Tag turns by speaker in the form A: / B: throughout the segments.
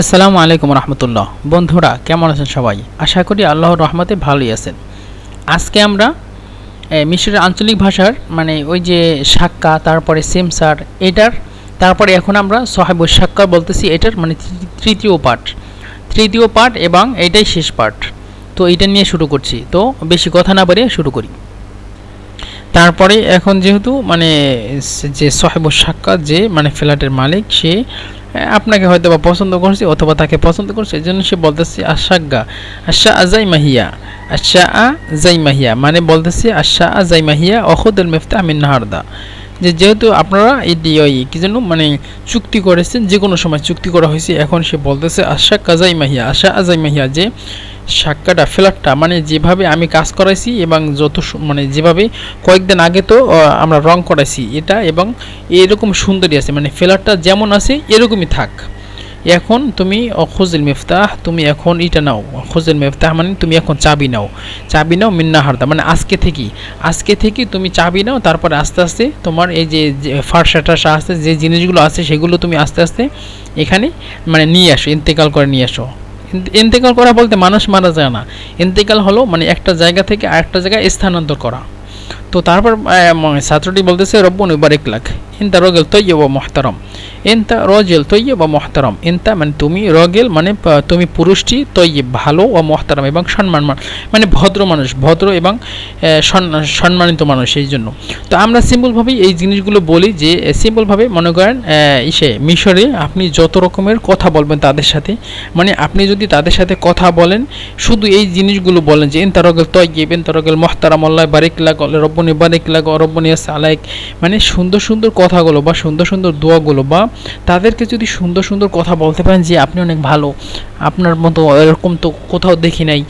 A: আসসালামু আলাইকুম রহমতুল্লাহ। বন্ধুরা কেমন আছেন সবাই? আশা করি আল্লাহর রহমতে ভালোই আছেন। আজকে আমরা মিশরের আঞ্চলিক ভাষার মানে ওই যে সাক্কা, তারপরে সেমসার, এটার তারপরে এখন আমরা সাহেবুস সাক্কা বলতেছি, এটার মানে তৃতীয় পার্ট এবং এটাই শেষ পার্ট। তো এটা নিয়ে শুরু করছি, তো বেশি কথা না বাড়িয়ে শুরু করি। তারপরে এখন যেহেতু মানে যে সাহেবুস সাক্কা, যে মানে ফ্ল্যাটের মালিক, সে আপনাকে হয়তো বা পছন্দ করছে অথবা তাকে পছন্দ করছে, এই জন্য সে বলতেছে আশাগ্গা আশা আজাই মাহিয়া, আশা আজাই মাহিয়া মানে বলতেছে আশা আজাই মাহিয়া অখুদুল মিফতাহ মিন নাহারদা, যে যেহেতু আপনারা এটি ওই কি জন্য মানে চুক্তি করেছেন, যে কোনো সময় চুক্তি করা হয়েছে, এখন সে বলতেছে আশা কাজাই মাহিয়া, আশা আজাই মাহিয়া, যে সাক্কাটা ফ্ল্যাটটা মানে যেভাবে আমি কাজ করাইছি এবং মানে যেভাবে কয়েকদিন আগে তো আমরা রং করাইছি এটা, এবং এরকম সুন্দরই আছে, মানে ফ্ল্যাটটা যেমন আছে এরকমই থাক। এখন তুমি খুজুল মিফতাহ, তুমি এখন এটা নাও, খুজুল মিফতাহ মানে তুমি এখন চাবি নাও মিন্না হারদা, মানে আজকে থেকে তুমি চাবি নাও। তারপরে আস্তে আস্তে তোমার এই যে ফার্সাটা আছে, যে জিনিসগুলো আছে সেগুলো তুমি আস্তে আস্তে এখানে মানে নিয়ে আসো, ইন্তেকাল করে নিয়ে আসো। ইন্তেকাল করা বলতে মানুষ মারা যায় না, ইন্তেকাল হলো মানে একটা জায়গা থেকে আরেকটা জায়গায় স্থানান্তর করা। তো তারপর ছাত্রটি বলতেছে রব্বুন বারিক লাক ইনতা রগেল তৈয়ব ও মহতারম, ইনতা রজেল তৈয়ব ও মহতারম, ইনতা মানে তুমি, রগেল মানে তুমি পুরুষটি, তৈয়ব ভালো, ও মহতারম এবং সম্মান মানে ভদ্র মানুষ, ভদ্র এবং সম্মানিত মানুষ। এই জন্য তো আমরা সিম্পলভাবেই এই জিনিসগুলো বলি, যে সিম্পলভাবে মনে করেন মিশরে আপনি যত রকমের কথা বলবেন তাদের সাথে, মানে আপনি যদি তাদের সাথে কথা বলেন শুধু এই জিনিসগুলো বলেন যে ইনতা রগেল তৈয়ব, ইনতা রগেল মহতারম, আল্লাহ বারিক লাক, রব্বুনি বারিক লাক, রব্বুনি আলাইক, মানে সুন্দর সুন্দর কথাগুলো বা সুন্দর সুন্দর দোয়াগুলো, বা তাদেরকে যদি সুন্দর সুন্দর কথা বলতে পারেন যে আপনি অনেক ভালো, আপনার মতো এরকম তো কোথাও দেখি নাই,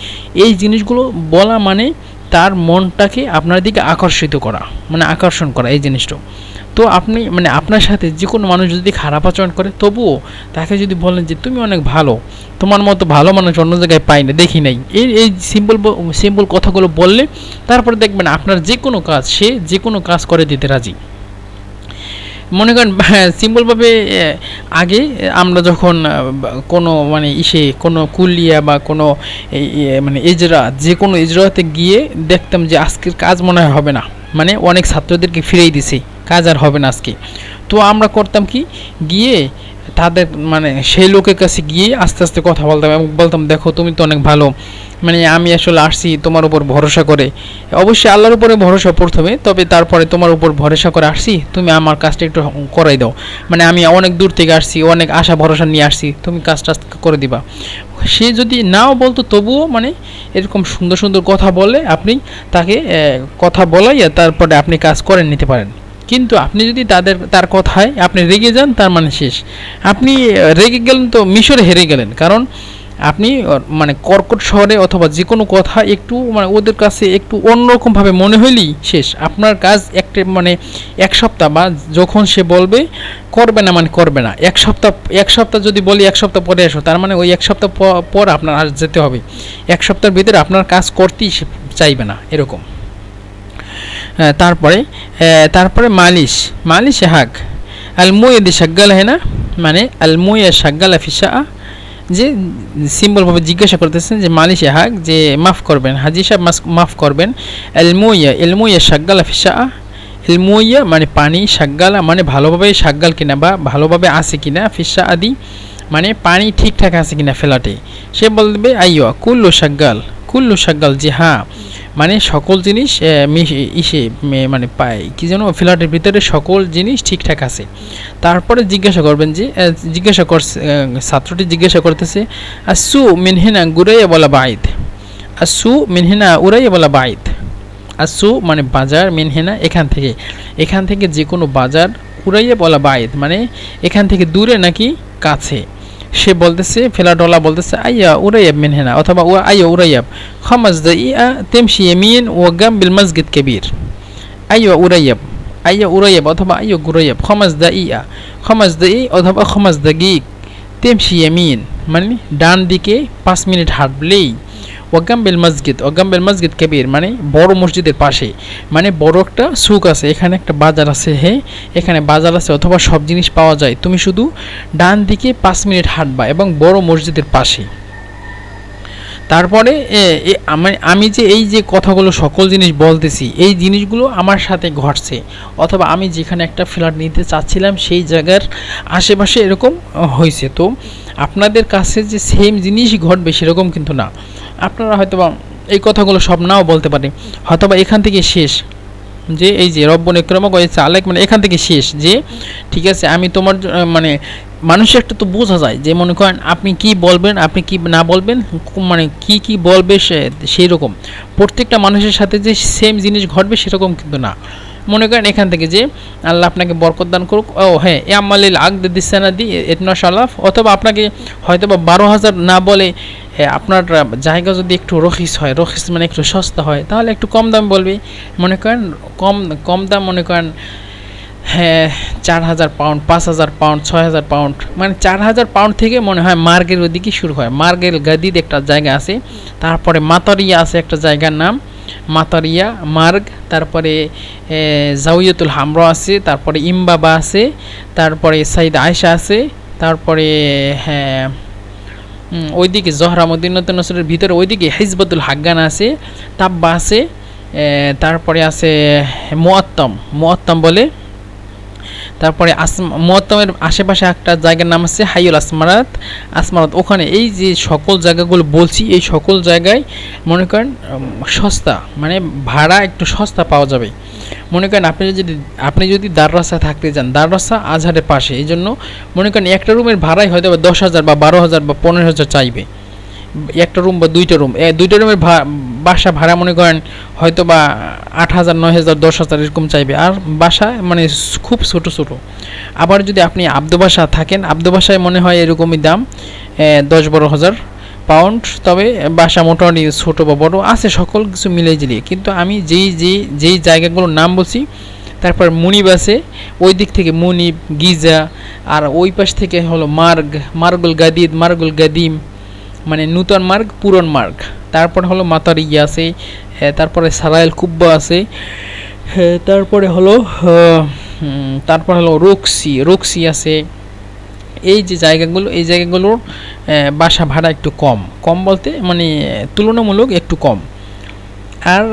A: এই জিনিসগুলো বলা মানে তার মনটাকে আপনার দিকে আকর্ষণ করা এই জিনিসটা। তো আপনি মানে আপনার সাথে যে কোনো মানুষ যদি খারাপ আচরণ করে, তবুও তাকে যদি বলেন যে তুমি অনেক ভালো, তোমার মতো ভালো মানুষ অন্য জায়গায় পাই না, দেখি নাই, এই সিম্পল কথাগুলো বললে তারপরে দেখবেন আপনার যে কোনো কাজ, সে যে কোনো কাজ করে দিতে রাজি। মনে করেন সিম্পলভাবে আগে আমরা যখন কোনো মানে কোনো কুলিয়া বা কোনো মানে যে কোনো ইজরাতে গিয়ে দেখতাম যে আজকের কাজ মনে হয় হবে না, মানে অনেক ছাত্রদেরকে ফিরেই দিছে, কাজ আর হবে না আজকে। তো আমরা করতাম কি, গিয়ে তাদের মানে সেই লোকের কাছে গিয়ে আস্তে আস্তে কথা বলতাম এবং বলতাম দেখো তুমি তো অনেক ভালো, মানে আমি আসলে আসছি তোমার উপর ভরসা করে, অবশ্যই আল্লাহর উপরে ভরসা প্রথমে, তবে তারপরে তোমার উপর ভরসা করে আসছি, তুমি আমার কাজটা একটু করাই দাও, মানে আমি অনেক দূর থেকে আসছি, অনেক আশা ভরসা নিয়ে আসছি, তুমি কাজটা করে দিবা। সে যদি নাও বলতো তবুও মানে এরকম সুন্দর সুন্দর কথা বলে আপনি তাকে কথা বলাইয়া তারপরে আপনি কাজ করে নিতে পারেন। কিন্তু আপনি যদি তার কথায় আপনি রেগে যান, তার মানে শেষ, আপনি রেগে গেলেন তো মিশরে হেরে গেলেন। কারণ আপনি মানে কর্কট শহরে অথবা যে কোনো কথা একটু মানে ওদের কাছে একটু অন্যরকমভাবে মনে হইলেই শেষ, আপনার কাজ একটা মানে এক সপ্তাহ বা যখন সে বলবে করবে না মানে করবে না, এক সপ্তাহ যদি বলি এক সপ্তাহ পরে আসো, তার মানে ওই এক সপ্তাহ পর আপনার আর যেতে হবে, এক সপ্তাহের ভিতরে আপনার কাজ করতেই সে চাইবে না, এরকম। তারপরে মালিশ হাক আলমুয়ে দি শাগ্গাল হয় না, মানে আলমুয়ে শাগ্গাল ফিসা, যে সিম্পলভাবে জিজ্ঞাসা করতেছেন যে মালিশে হাক, যে মাফ করবেন হাজি সাহেব, মাফ করবেন। এলমুইয়া শাগ্গালা ফিসা, এলমুইয়া মানে পানি, শাগ্গালা মানে ভালোভাবে শাগ্গাল কিনা বা ভালোভাবে আছে কিনা, ফিসা আদি মানে পানি ঠিকঠাক আছে কিনা ফ্ল্যাটে। সে বলবে আইয়া কুল্লু শাগ্গাল, যে হ্যাঁ মানে সকল জিনিস মানে পায় কি যেন ফ্ল্যাটের ভিতরে সকল জিনিস ঠিকঠাক আছে। তারপরে ছাত্রটি জিজ্ঞাসা করতেছে আসু মিনহিনা গুরাইয়া বলা বাইদ, আসু মিনহিনা উড়াইয়া বলা বাইদ, আসু মানে বাজার, মিনহিনা এখান থেকে যে কোনো বাজার, উড়াইয়া বলা বাইদ মানে এখান থেকে দূরে নাকি কাছে। সে বলতেছে ফেলাডলা বলতেছে আইয়া উরাইয়াব মিনহিনা, অথবা আইয়া উরাইয়াব খামাস দাইয়া তেমশি ইয়ামিন ও গামবিল মসজিদ কবির, আইয়া উরাইয়াব অথবা আইয়া গুরাইয়াব, খামাস দাই অথবা খামাস দাগিক তেমশি ইয়ামিন মানে ডান দিকে 5 মিনিট হাঁটলেই, ওয়াগাম্বিল মসজিদ, ওয়াগাম্বিল মসজিদ কবির মানে বড় মসজিদের পাশে, মানে বড় একটা সুক আছে, এখানে একটা বাজার আছে, হ্যাঁ এখানে বাজার আছে অথবা সব জিনিস পাওয়া যায়, তুমি শুধু ডান দিকে 5 মিনিট হাঁটবা এবং বড় মসজিদের পাশে। তারপরে আমি যে এই যে কথাগুলো সকল জিনিস বলতেছি, এই জিনিসগুলো আমার সাথে ঘটছে, অথবা আমি যেখানে একটা ফ্ল্যাট নিতে চাচ্ছিলাম সেই জায়গার আশেপাশে এরকম হয়েছে। তো আপনাদের কাছে যে সেম জিনিসই ঘটবে সেরকম কিন্তু না। আপনারা হয়তোবা এই কথাগুলো সব নাও বলতে পারে, হয়তোবা এখান থেকে শেষ, যে এই যে রব্বুল ইকরামক ওয়া চালাক, মানে এখান থেকে শেষ, যে ঠিক আছে আমি তোমার মানে মানুষের একটা তো বোঝা যায় যে মনে করেন আপনি কি বলবেন, আপনি কি না বলবেন, মানে কি বলবে সেই রকম। প্রত্যেকটা মানুষের সাথে যে সেম জিনিস ঘটবে সেরকম কিন্তু না। মনে করেন এখান থেকে যে আল্লাহ আপনাকে বরকত দান করুক, ও হ্যাঁ এ আমালিল আগ দিসানা দি এতনা সালাফ, অথবা আপনাকে হয়তো বা 12,000 না বলে আপনার জায়গা যদি একটু রখিস হয়, রখিস মানে একটু সস্তা হয়, তাহলে একটু কম দাম বলবে। মনে করেন কম দাম, মনে করেন হ্যাঁ 4,000 পাউন্ড, 5,000 পাউন্ড, 6,000 পাউন্ড, মানে 4,000 পাউন্ড থেকে মনে হয় মার্গের ওদিকে শুরু হয়। মার্গের গাদিদ একটা জায়গা আছে, তারপরে মাতারিয়া আছে একটা জায়গার নাম মাতারিয়া মার্গ, তারপরে জাউয়াতুল হামরা আছে, তারপরে ইমবাবা আছে, তারপরে সাইদ আয়েশা আছে, তারপরে হ্যাঁ ওইদিকে জহরা মদিনাতুন নসরের ভিতরে ওইদিকে হিজবতুল হাগ্গান আছে, তাব্বা আছে, তারপরে আছে মুআত্তাম বলে, তারপরে মুআত্তামের আশেপাশে একটা জায়গার নাম আছে হাইউল আসমারাত। ওখানে এই যে সকল জায়গাগুলো বলছি, এই সকল জায়গায় মনে করেন সস্তা, মানে ভাড়া একটু সস্তা পাওয়া যাবে। মনে করেন আপনি যদি দাররাসা থাকতে যান, দাররাসা আজহারের পাশে, এই জন্য মনে করেন একটা রুমের ভাড়াই হয়তো 10,000 বা 12,000 বা 15,000 চাইবে, একটা রুম বা দুইটা রুমের বাসা ভাড়া মনে করেন হয়তো বা 8,000, 9,000, 10,000 এরকম চাইবে। আর বাসা মানে খুব ছোট। আবার যদি আপনি আব্দু বাসা থাকেন, আব্দু বাসায় মনে হয় এরকমই দাম 10-12,000 পাউন্ড। তবে বাসা মোটামুটি ছোটো বা বড়ো আছে, সকল কিছু মিলে জিলিয়ে। কিন্তু আমি যেই জায়গাগুলোর নাম বলছি, তারপর মুনিব আছে ওই দিক থেকে, মুনিব, গিজা, আর ওই পাশ থেকে হলো মার্গুল গাদিদ, মার্গুল গাদিম, মানে নূতন মার্গ, পুরন মার্গ। তারপর হলো মাতারিয়া আছে, তারপরে সারাইল কুব্বা আছে, তারপরে হলো রক্সি আছে। এই যে জায়গাগুলো, এই জায়গাগুলোর বাসা ভাড়া একটু কম বলতে মানে তুলনামূলক একটু কম, আর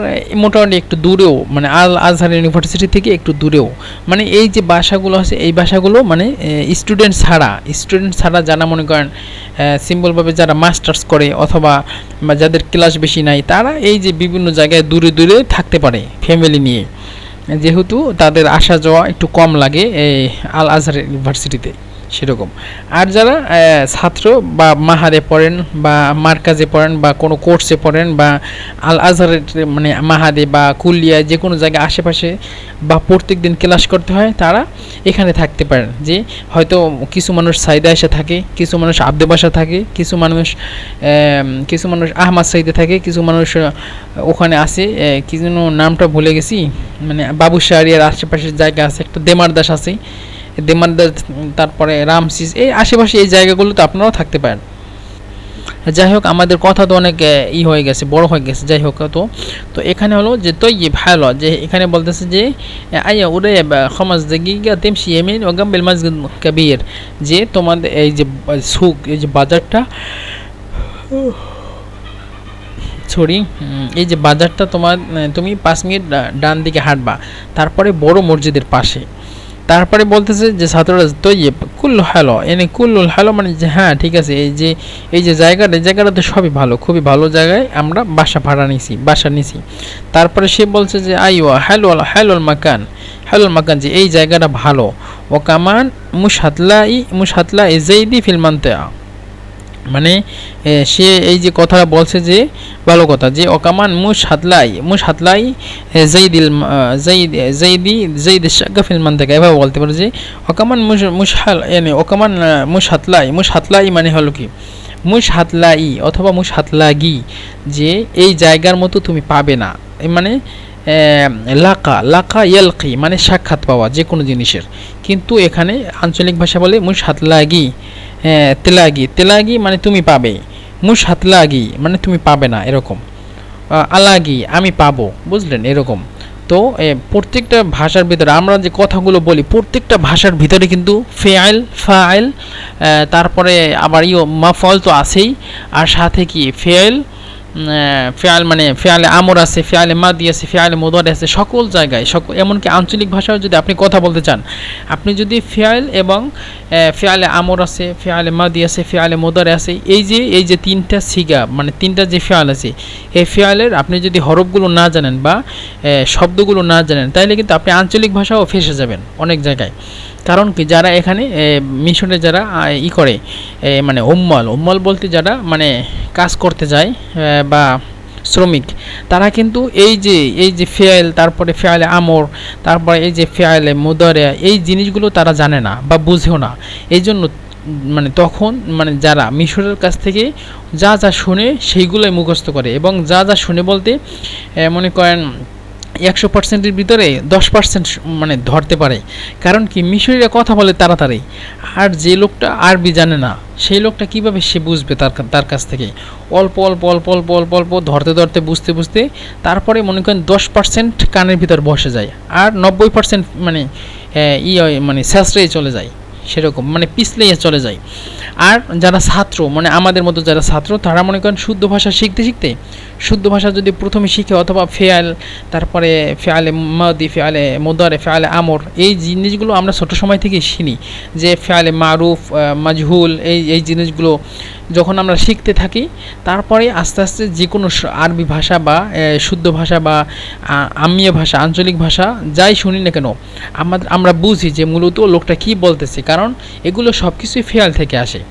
A: মোটামুটি একটু দূরেও, মানে আল আজহার ইউনিভার্সিটি থেকে একটু দূরেও। মানে এই যে বাসাগুলো আছে, এই বাসাগুলো মানে স্টুডেন্ট ছাড়া যারা মনে করেন সিম্পলভাবে যারা মাস্টার্স করে অথবা যাদের ক্লাস বেশি নাই, তারা এই যে বিভিন্ন জায়গায় দূরে থাকতে পারে ফ্যামিলি নিয়ে, যেহেতু তাদের আসা যাওয়া একটু কম লাগে এই আল আজহার ইউনিভার্সিটিতে সেরকম। আর যারা ছাত্র বা মাহাদে পড়েন বা মার্কাজে পড়েন বা কোনো কোর্সে পড়েন বা আল আজহারের মানে মাহাদে বা কুলিয়ায় যে কোনো জায়গায় আশেপাশে বা প্রত্যেক দিন ক্লাস করতে হয়, তারা এখানে থাকতে পারেন। যে হয়তো কিছু মানুষ সাইদা এসে থাকে, কিছু মানুষ আব্দে বাসা থাকে, কিছু মানুষ আহমদ সাইদে থাকে, কিছু মানুষ ওখানে আছে, কি যেন নামটা ভুলে গেছি, মানে বাবু শাহরিয়ার আশেপাশের জায়গা আছে, একটা দেমারদাস আছে, তারপরে রামসিস, এই আশেপাশে এই জায়গাগুলোতে আপনারাও থাকতে পারেন। যাই হোক, আমাদের কথা তো অনেক হয়ে গেছে, বড় হয়ে গেছে। যাই হোক, তো এখানে হলো যে ভালো, যে এখানে বলতেছে যে আইয়া উরে খমাজ দাগিগা তেমশি ইয়ামিন ওয়া গাম্বিল মসজিদ কবির, যে তোমাদের এই যে সুক, এই যে বাজারটা, এই যে বাজারটা তুমি 5 মিনিট ডান দিকে হাঁটবা, তারপরে বড় মসজিদের পাশে। তারপরে বলতেছে যে ছাত্ররা তৈব কুল্লু হ্যালো, কুল্লুল হ্যালো মানে যে হ্যাঁ ঠিক আছে, এই যে জায়গাটা তো সবই ভালো, খুবই ভালো জায়গায় আমরা বাসা নিছি। তারপরে সে বলছে যে আইওয়া হ্যালোল মাকান, যে এই জায়গাটা ভালো। ও কামান মুশহাতলা ইজাইদি ফিলমান্তে, মানে সে এই যে কথাটা বলছে যে ভালো কথা, যে ওকামান মুশহাতলাই জাইদি শাগাফিল মানতাকা, এভাবে বলতে পারে যে ওকামান মুশহাতলাই মানে হলো কি মুশহাতলাই অথবা মুশহাতলাগি, যে এই জায়গার মতো তুমি পাবে না, মানে লাকা ইয়ালকি মানে সাক্ষাৎ পাওয়া যে কোনো জিনিসের। কিন্তু এখানে আঞ্চলিক ভাষা বলে মুশহাতলাগি, তেলাগি মানে তুমি পাবে, মুশ হাতলাগি মানে তুমি পাবে না, এরকম। আলাগি আমি পাবো, বুঝলেন, এরকম। তো প্রত্যেকটা ভাষার ভিতরে আমরা যে কথাগুলো বলি প্রত্যেকটা ভাষার ভিতরে কিন্তু ফেআইল ফাইল, তারপরে আবার মাফল তো আছেই, আর সাথে কি ফেআইল, ফেয়াল মানে ফেয়ালে আমর আছে, ফেয়ালে মাদি আছে, ফেয়ালে মুদারি আছে, সকল জায়গায় এমনকি আঞ্চলিক ভাষায় যদি আপনি কথা বলতে চান, আপনি যদি ফেয়াল এবং ফেয়ালে আমর আছে, ফেয়ালে মাদি আছে, ফেয়ালে মুদারি আছে, এই যে তিনটা সিগা মানে তিনটা যে ফেয়াল আছে, এই ফেয়ালের আপনি যদি হরফগুলো না জানেন বা শব্দগুলো না জানেন, তাহলে কিন্তু আপনি আঞ্চলিক ভাষাও ফেসে যাবেন অনেক জায়গায়। কারণ কি, যারা এখানে মিশনে যারা করে মানে উম্মল বলতে যারা মানে কাজ করতে যায় বা শ্রমিক, তারা কিন্তু এই যে ফেয়াল, তারপরে ফেয়ালে আমর, তারপরে এই যে ফেয়ালে মুদারি, এই জিনিসগুলো তারা জানে না বা বুঝেও না। এই জন্য মানে তখন মানে যারা মিশরের কাছ থেকে যা যা শুনে সেইগুলোই মুখস্থ করে, এবং যা যা শুনে বলতে মনে করেন 100%-এর ভিতরে 10% মানে ধরতে পারে। কারণ কি, মিশরীরা কথা বলে তাড়াতাড়ি, আর যে লোকটা আরবি জানে না সেই লোকটা কিভাবে সে বুঝবে তার কাছ থেকে? অল্প অল্প অল্প অল্প অল্প অল্প ধরতে ধরতে বুঝতে বুঝতে তারপরে মনে করেন 10% কানের ভিতর বসে যায়, আর 90% মানে মানে শেষরেই চলে যায়, সেরকম মানে পিছলেই চলে যায়। আর যারা ছাত্র মানে আমাদের মতো যারা ছাত্র, তারা মনে করেন শুদ্ধ ভাষা শিখতে শিখতে, শুদ্ধ ভাষা যদি প্রথমে শিখে, অথবা ফেয়াল, তারপরে ফেয়ালে মাদি, ফেয়ালে মুদারি, ফেয়ালে আমর, এই জিনিসগুলো আমরা ছোট সময় থেকে শিখি, যে ফেয়ালে মারুফ, মাজহুল, এই জিনিসগুলো যখন আমরা শিখতে থাকি, তারপরে আস্তে আস্তে যে কোনো আরবি ভাষা বা শুদ্ধ ভাষা বা আমিয়া ভাষা, আঞ্চলিক ভাষা যাই শুনি না কেন, আমরা বুঝি যে মূলত লোকটা কি বলতেছে, কারণ এগুলো সব কিছুই ফেয়াল থেকে আসে।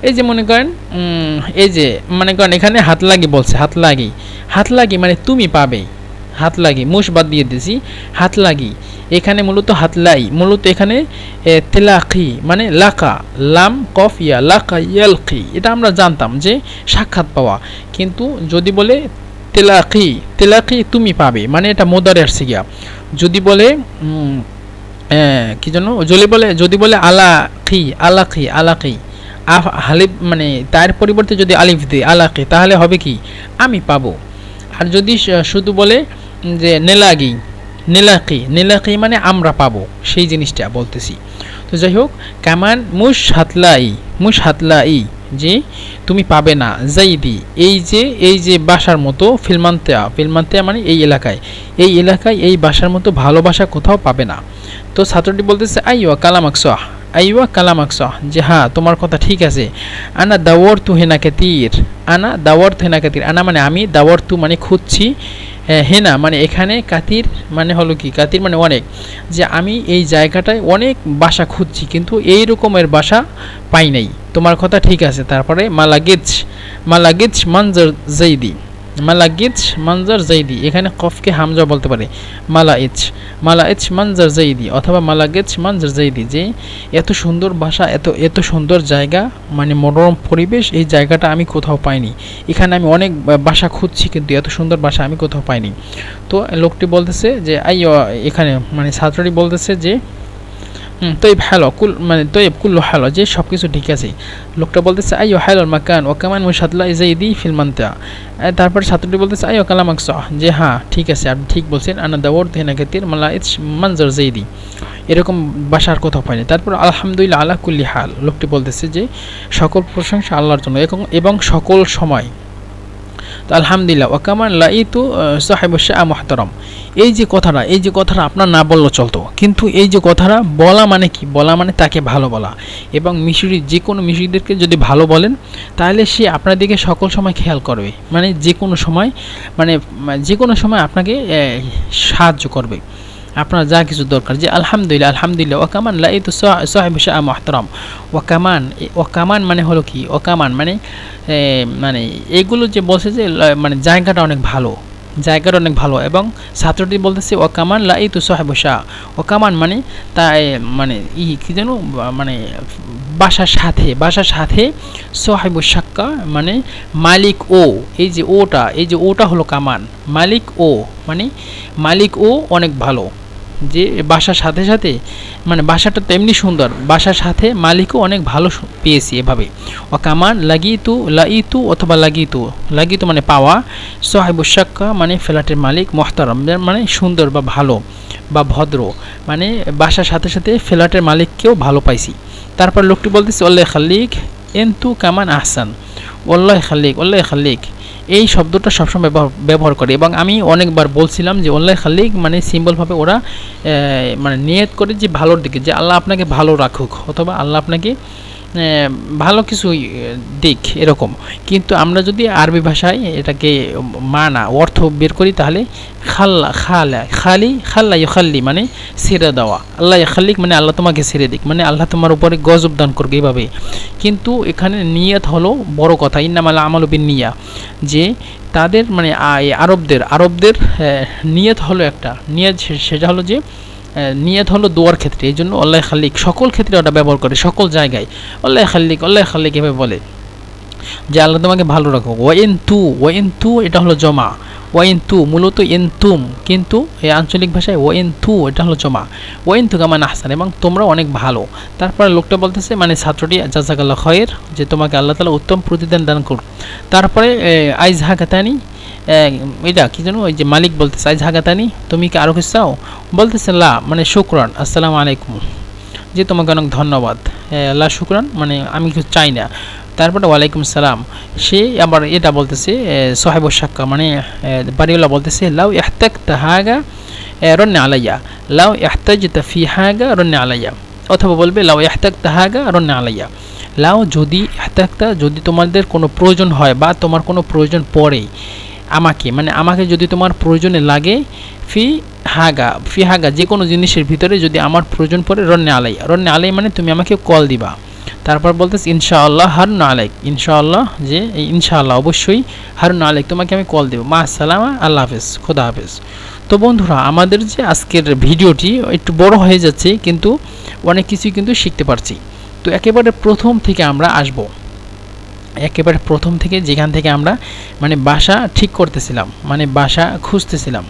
A: এই যে মনে করেন এখানে হাত লাগি বলছে, হাত লাগি মানে তুমি পাবে, হাত লাগি মুশ বাদ দিয়ে দিয়েছি, হাত লাগি এখানে মূলত হাতলাই, মূলত এখানে তেলাকি মানে লাকা, লাম কফ ইয়া, লাকা ইয়ালকি, এটা আমরা জানতাম যে সাক্ষাৎ পাওয়া। কিন্তু যদি বলে তেলাকি তুমি পাবে, মানে এটা মুদারি আসছে গিয়া। যদি বলে কি জানো, যদি বলে আলাকি হালিফ মানে তার পরিবর্তে যদি আলিফ দেয় আলাকি, তাহলে হবে কি আমি পাবো। আর যদি শুধু বলে যে নেলাকি মানে আমরা পাবো, সেই জিনিসটা বলতেছি। তো যাই হোক, কামান মুশ হাতলাই যে তুমি পাবে না, জাইদি এই যে বাসার মতো, ফিলমান্তেয়া মানে এই এলাকায় এই বাসার মতো ভালোবাসা কোথাও পাবে না। তো ছাত্রটি বলতেছে আইওয়া কালামাক সহ, যে হ্যাঁ তোমার কথা ঠিক আছে। আনা দাওয়ারতু হেনা কাতির, আনা মানে আমি, দাওয়ারতু মানে খুঁজছি, হেনা মানে এখানে, কাতির মানে হলো কি, কাতির মানে অনেক, যে আমি এই জায়গাটায় অনেক বাসা খুঁজছি কিন্তু এই রকমের বাসা পাই নাই, তোমার কথা ঠিক আছে। তারপরে মালাগিজ মানজার জাইদি, এখানে কফকে হামজা বলতে পারে, মালাইচ মানজার জাইদি, অথবা মালাগিজ মানজার জাইদি, যে এত সুন্দর বাসা, এত সুন্দর জায়গা, মানে মনোরম পরিবেশ, এই জায়গাটা আমি কোথাও পাইনি। এখানে আমি অনেক বাসা খুঁজছি কিন্তু এত সুন্দর বাসা আমি কোথাও পাইনি। তো লোকটি বলতেছে যে এখানে মানে ছাত্রটি বলতেছে যে তৈব হ্যালো মানে তৈব কুল্লু হ্যালো, যে সব কিছু ঠিক আছে। লোকটা বলতেছে আইও হ্যালোর মাকান ও কামান মুশাদলা ইজাইদি ফিলমান্তা। তারপর ছাত্রটি বলতেছে আইও কালামাক সহ, যে হ্যাঁ ঠিক আছে আপনি ঠিক বলছেন, আনা দাওয়ার হেনা কাতির মালাইচ মানজার জাইদি, এরকম বাসার কোথাও পায়নি। তারপর আলহামদুলিল্লাহ আলা কুল্লি হাল, লোকটি বলতেছে যে সকল প্রশংসা আল্লাহর জন্য এবং সকল সময়। তো আলহামদুলিল্লাহ ওয়াকামান লাইতু সাহেবুশ শাহ মুহতারাম, এই যে কথাটা আপনার না বললেও চলতো, কিন্তু এই যে কথাটা বলা মানে কি, বলা মানে তাকে ভালো বলা। এবং যে কোনো মিশরীদেরকে যদি ভালো বলেন, তাহলে সে আপনার দিকে সকল সময় খেয়াল করবে, মানে যে কোনো সময় আপনাকে সাহায্য করবে, আপনার যা কিছু দরকার। যে আলহামদুলিল্লাহ ওয়াকামান লাইতু সাহেবুশ শাহ মুহতারাম, ওয়াকামান মানে হলো কি, ওয়াকামান মানে এগুলো যে বলছে যে মানে জায়গাটা অনেক ভালো। এবং ছাত্রটি বলতেছে ওয়াকামান লাইতু সাহেবুশ শাহ, ওয়াকামান মানে তাই মানে কি যেন মানে বাসার সাথে সাহেবুশ শাক্কা মানে মালিক ও, এই যে ওটা হলো কামান, মালিক ও মানে মালিক ও অনেক ভালো, যে বাসার সাথে সাথে মানে বাসাটা তো এমনি সুন্দর, বাসার সাথে মালিকও অনেক ভালো পেয়েছি এভাবে। ও কামান লাগিতু লাইতু অথবা লাগিতু মানে পাওয়া, সাহিবুশ শাক্কা মানে ফ্ল্যাটের মালিক, মোহতারাম মানে সুন্দর বা ভালো বা ভদ্র, মানে বাসার সাথে সাথে ফ্ল্যাটের মালিককেও ভালো পাইছি। তারপর লোকটি বলতেছে ওল্লাহ খালিক এন্তু কামান আহসান, ওল্লাহ খালিক এই শব্দটা সবসময় ব্যবহার করে। এবং আমি অনেকবার বলছিলাম যে ওল্লাহ খালিক মানে সিম্বলভাবে ওরা মানে নিয়ত করে যে ভালোর দিকে, যে আল্লাহ আপনাকে ভালো রাখুক অথবা আল্লাহ আপনাকে ভালো কিছু দিক এরকম। কিন্তু আমরা যদি আরবি ভাষায় এটাকে মানা অর্থ বের করি তাহলে খাল্লা ইউখাল্লি মানে ছেড়ে দেওয়া, আল্লাহ ইখাল্লিক মানে আল্লাহ তোমাকে ছেড়ে দিক, মানে আল্লাহ তোমার উপরে গজব দান করবে এইভাবে। কিন্তু এখানে নিয়ত হলো বড় কথা, ইন্নামাল আমালু বিন্নিয়া, যে তাদের মানে আরবদের নিয়ত হলো একটা নিয়ত, সেটা হলো যে নিয়ত হলো দোয়ার ক্ষেত্রে। এই জন্য আল্লাহ খালিক সকল ক্ষেত্রে ওটা ব্যবহার করে, সকল জায়গায় আল্লাহ খালিক এভাবে বলে যে আল্লাহ তোমাকে ভালো রাখো। ওয়াইন তু এটা হলো জমা, ওয়াইন তু মূলত এনতুম, কিন্তু এই আঞ্চলিক ভাষায় ওয়াইন তু এটা হলো জমা, ওয়াইন তু কামান আহসান এবং তোমরা অনেক ভালো। তারপরে লোকটা বলতেছে মানে ছাত্রটি জাযাকাল্লাহ খায়র, যে তোমাকে আল্লাহ তাআলা উত্তম প্রতিদান দান করুন। তারপরে আইজ হাকাতানি এটা কি জানো, ওই যে মালিক বলতেছে আইজ হাকাতানি তুমি কি আরও কিছু চাও? বলতেছে লা মানে শুকরান, আসসালামু আলাইকুম, যে তোমাকে অনেক ধন্যবাদ, লা শুকরান মানে আমি কিছু চাই না। তারপরে ওয়ালাইকুম সালাম। সে আবার এটা বলতেছে সাহেবুশ শাক্কা মানে বাড়িওয়ালা বলতেছে লাউ ইহতাজতা হাগা রন্না আলাইয়া, লাউ ইহতাজতা ফি হাগা রন্না আলাইয়া, অথবা বলবে লাউ ইহতাজতা হাগা রন্না আলাইয়া। লাউ যদি ইহতাজতা যদি তোমাদের কোনো প্রয়োজন হয় বা তোমার কোনো প্রয়োজন পড়ে আমাকে, মানে আমাকে যদি তোমার প্রয়োজনে লাগে, ফি হাগা যে কোনো জিনিসের ভিতরে যদি আমার প্রয়োজন পড়ে, রন্নে আলাই মানে তুমি আমাকে কল দিবা। তারপর বলতেছে ইনশাআল্লাহ হারুন আলাইক, ইনশাআল্লাহ যে ইনশাআল্লাহ অবশ্যই হারুন আলাইক তোমাকে আমি কল দেবো, মা আসসালামা, আল্লাহ হাফেজ, খোদা হাফেজ। তো বন্ধুরা আমাদের যে আজকের ভিডিওটি একটু বড় হয়ে যাচ্ছে, কিন্তু অনেক কিছুই কিন্তু শিখতে পারছি। তো একেবারে প্রথম থেকে আমরা আসব, একেবারে প্রথম থেকে যেখান থেকে আমরা মানে বাসা ঠিক করতেছিলাম, মানে বাসা খুঁজতেছিলাম।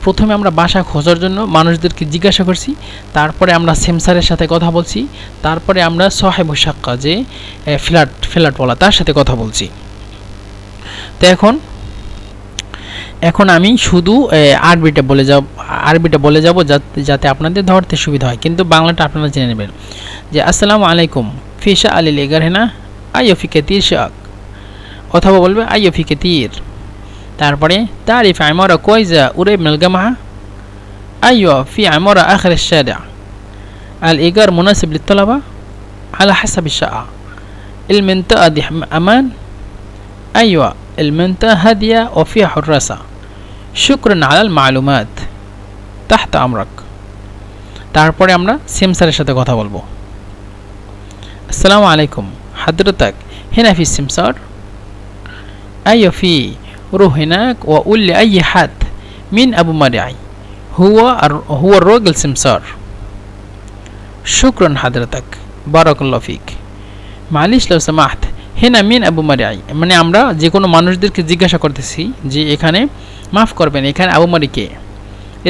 A: প্রথমে আমরা বাসা খোঁজার জন্য মানুষদেরকে জিজ্ঞাসা করছি, তারপরে আমরা সেমসারের সাথে কথা বলছি, তারপরে আমরা সাহেবুশ শাক্কা যে ফ্ল্যাটওয়ালা তার সাথে কথা বলছি। তো এখন আমি শুধু আরবিটা বলে যাব যাতে আপনাদের ধরতে সুবিধা হয়, কিন্তু বাংলাটা আপনারা জেনে নেবেন। যে আসসালামু আলাইকুম ফিশা আলিল এগার হেনা আইয়ো ফি কাতির শাক, অথবা বলবে আইয়ো ফি কাতির। তারপরে তারিফ আমারা কোয়াইজা উরাইব মিনাল জামাআ, আইয়ো ফি আমারা আখির আশ-শারি'a, আল ইগার মুনাসিব লিত-তালাবা আলা হাসাব আশ-শাআ, আল মিনতাআ দি আমান, আইয়ো আল মিনতাআ হাদিয়া ওয়া ফিহা হুরাসা, শুকরান আলাল মালুমাত, তাহতা আমরাক। তারপরে আমরা সেমসারের সাথে কথা বলবো। আসসালামু আলাইকুম حضرتك هنا في السمسار؟ أيوة في، روح هناك وقول لأي حد مين أبو مرعي، هو الراجل سمسار. شكرا حضرتك بارك الله فيك. معلش لو سمحت هنا مين أبو مرعي، মানে আমরা যে কোনো মানুষদেরকে জিজ্ঞাসা করতেছি যে এখানে মাফ করবেন এখানে আবু মারি কে।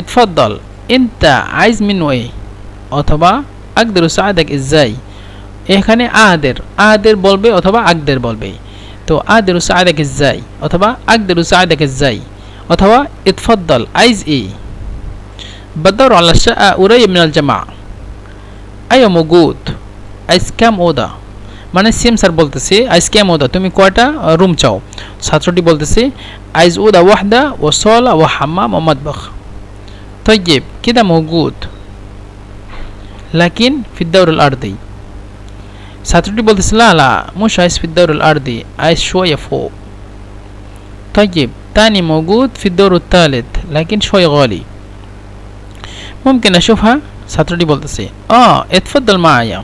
A: اتفضل انت عايز منه ايه، অথবা أقدر أساعدك ازاي। এখানে আদের বলবে অথবা আকদের বলবে। তো আদেরু সাআদাক ইজাই অথবা আকদেরু সাআদাক ইজাই, অথবা ইতফাদ্দাল আইজ ই বাদর আলা শাআ উরাইব মিনাল জামা, আইয়া মওজুদ আইজ কাম ওদা, মানে সেমসার বলতেছে আইজ কাম ওদা তুমি কয়টা রুম চাও। ছাত্রটি বলতেছে আইজ ওদা ওয়াহদা ওয়া সালা ওয়া হাম্মাম ওয়া মাতবাখ। طيب كده موجود لكن في الدور الأرضي। ছাত্রটি বলতেছে لا لا مش عايز في الدور الأرضي، عايز شوية فوق. طيب تاني موجود في الدور الثالث لكن شوية غالي، ممكن أشوفها؟ ছাত্রটি বলতেছে اتفضل معايا.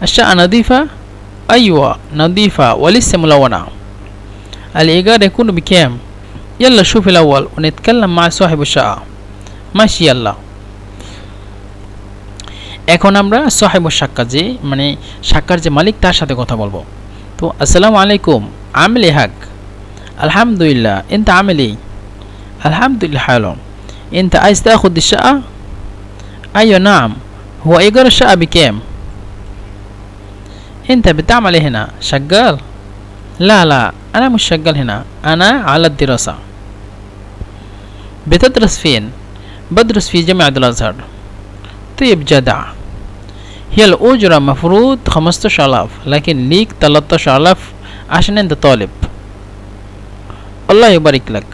A: الشقة نظيفة؟ أيوة نظيفة ولسه ملونة. الإيجار يكون بكام؟ يلا شوف الأول ونتكلم مع صاحب الشقة. ماشي يلا. এখন আমরা সাহেবুশ শাক্কা যে মানে শাক্কার যে মালিক তার সাথে কথা বলবো। তো আসসালামু আলাইকুম আমিল হাক, আলহামদুলিল্লাহ, انت عامل ايه؟ الحمد لله حلو. انت عايز تاخد الشقة؟ أيوة نعم. هو إيجار الشقة بكام؟ أنت بتعمل إيه هنا؟ شغال؟ لا أنا مش شغال هنا، أنا على الدراسة. بتدرس فين؟ بدرس في جامعة الأزهر. طيب جدع. هي الأجرة مفروض 15,000 لكن ليك 13,000 عشان أنت طالب. الله يبارك لك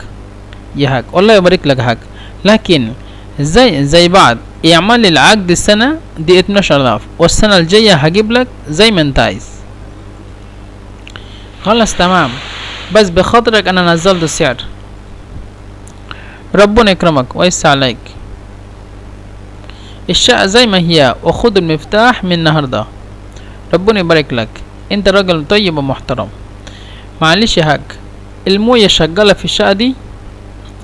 A: يا هاك، الله يبارك لك هاك. لكن زي بعض، اعمل العقد السنة دي 12,000 والسنة الجاية هجيب لك زي ما انت عايز. خلاص تمام، بس بخاطرك انا نزلت السعر. ربنا يكرمك ويسع عليك. الشقة زي ما هي وخد المفتاح من النهاردة. ربنا يبارك لك، انت راجل طيب ومحترم. معلش يا هاك، الموية شغالة في الشقة دي؟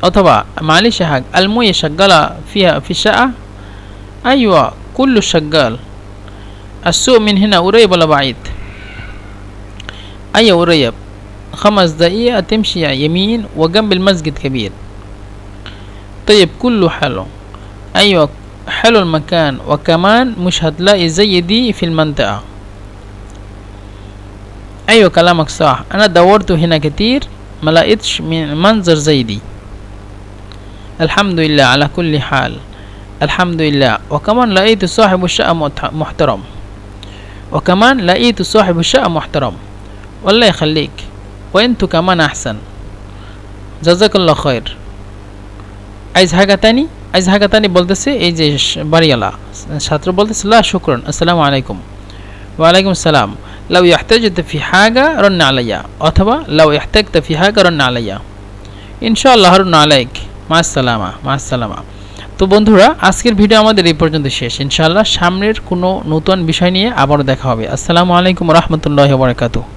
A: اه طبعا. معلش يا هاك، الموية شغالة فيها في الشقة؟ ايوه كله شغال. السوق من هنا قريب ولا بعيد؟ ايوه قريب، 5 دقيقة تمشي يمين وجنب المسجد كبير. طيب كله حلو. ايوه حلو المكان، وكمان مش هتلاقي زي دي في المنطقة. ايوه كلامك صح، انا دورت هنا كتير ما لقيتش من منظر زي دي. الحمد لله على كل حال، الحمد لله. وكمان لقيت صاحب الشقة محترم، وكمان لقيت صاحب الشقة محترم. والله يخليك، وانتو كمان احسن. جزاك الله خير. عايز حاجة تاني؟ عايز حاجة تاني বলতেছে এই যে বাড়িওয়ালা ছাত্র বলতেছে لا شكرا السلام عليكم. وعليكم السلام. لو احتجت في حاجة رن عليا، অথবা لو احتجت في حاجة رن عليا. إن شاء الله هرن عليك. مع السلامة مع السلامة. তো বন্ধুরা আজকের ভিডিও আমাদের এই পর্যন্ত শেষ। ইনশাআল্লাহ সামনের কোনো নতুন বিষয় নিয়ে আবারও দেখা হবে। আসসালামু আলাইকুম ওয়া রাহমাতুল্লাহি ওয়া বারাকাতুহু।